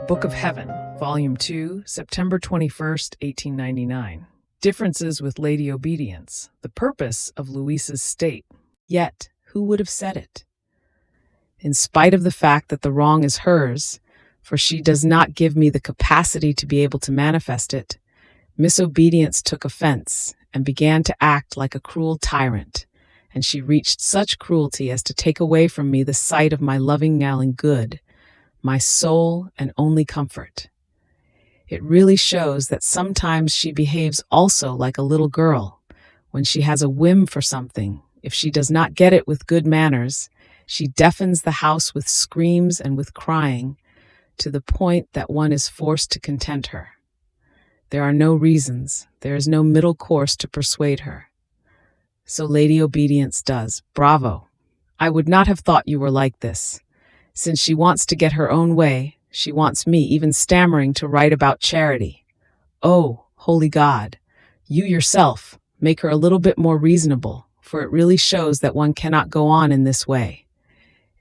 Book of Heaven, Volume 2, September 21st, 1899. Differences with Lady Obedience, the purpose of Luisa's state. Yet, who would have said it? In spite of the fact that the wrong is hers, for she does not give me the capacity to be able to manifest it, Miss Obedience took offense and began to act like a cruel tyrant, and she reached such cruelty as to take away from me the sight of my loving now and good, my sole and only comfort. It really shows that sometimes she behaves also like a little girl. When she has a whim for something, if she does not get it with good manners, she deafens the house with screams and with crying, to the point that one is forced to content her. There are no reasons, there is no middle course to persuade her. So Lady Obedience does. Bravo! I would not have thought you were like this. Since she wants to get her own way, she wants me, even stammering, to write about charity. Oh, holy God, you yourself, make her a little bit more reasonable, for it really shows that one cannot go on in this way.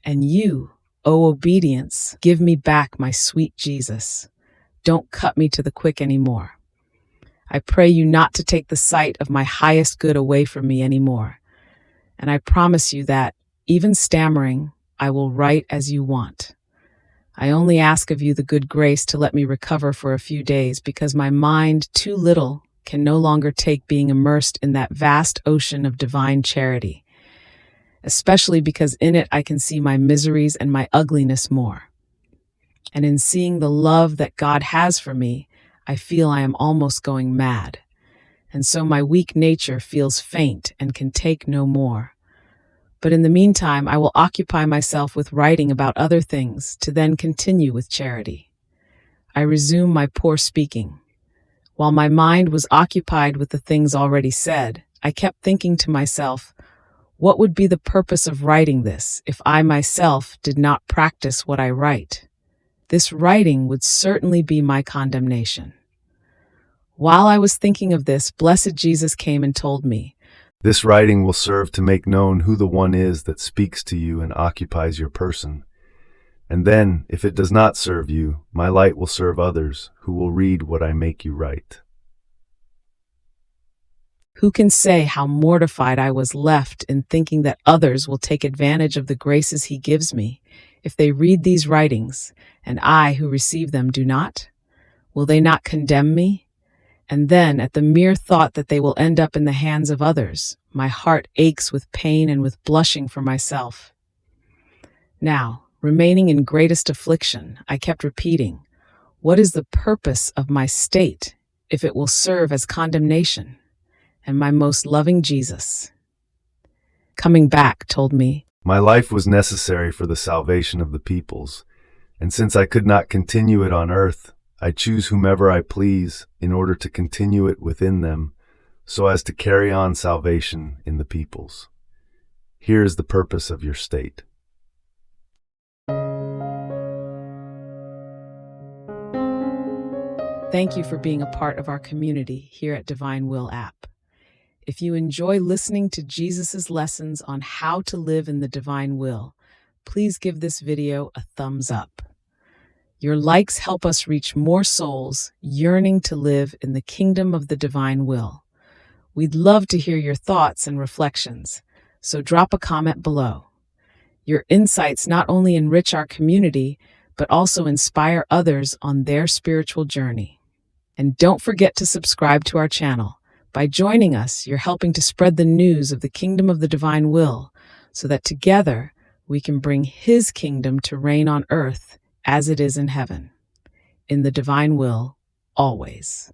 And you, O Obedience, give me back my sweet Jesus. Don't cut me to the quick any more. I pray you not to take the sight of my highest good away from me any more. And I promise you that, even stammering, I will write as you want. I only ask of you the good grace to let me recover for a few days, because my mind, too little, can no longer take being immersed in that vast ocean of divine charity, especially because in it I can see my miseries and my ugliness more. And in seeing the love that God has for me, I feel I am almost going mad. And so my weak nature feels faint and can take no more. But in the meantime, I will occupy myself with writing about other things, to then continue with charity. I resume my poor speaking. While my mind was occupied with the things already said, I kept thinking to myself, what would be the purpose of writing this if I myself did not practice what I write? This writing would certainly be my condemnation. While I was thinking of this, blessed Jesus came and told me, "This writing will serve to make known who the one is that speaks to you and occupies your person. And then, if it does not serve you, my light will serve others, who will read what I make you write." Who can say how mortified I was left in thinking that others will take advantage of the graces he gives me, if they read these writings, and I, who receive them, do not? Will they not condemn me? And then, at the mere thought that they will end up in the hands of others, my heart aches with pain and with blushing for myself. Now, remaining in greatest affliction, I kept repeating, what is the purpose of my state, if it will serve as condemnation? And my most loving Jesus, coming back, told me, "My life was necessary for the salvation of the peoples, and since I could not continue it on earth, I choose whomever I please in order to continue it within them, so as to carry on salvation in the peoples. Here is the purpose of your state." Thank you for being a part of our community here at Divine Will app. If you enjoy listening to Jesus' lessons on how to live in the divine will, please give this video a thumbs up. Your likes help us reach more souls yearning to live in the kingdom of the divine will. We'd love to hear your thoughts and reflections, so drop a comment below. Your insights not only enrich our community, but also inspire others on their spiritual journey. And don't forget to subscribe to our channel. By joining us, you're helping to spread the news of the kingdom of the divine will, so that together we can bring his kingdom to reign on earth as it is in heaven. In the divine will, always.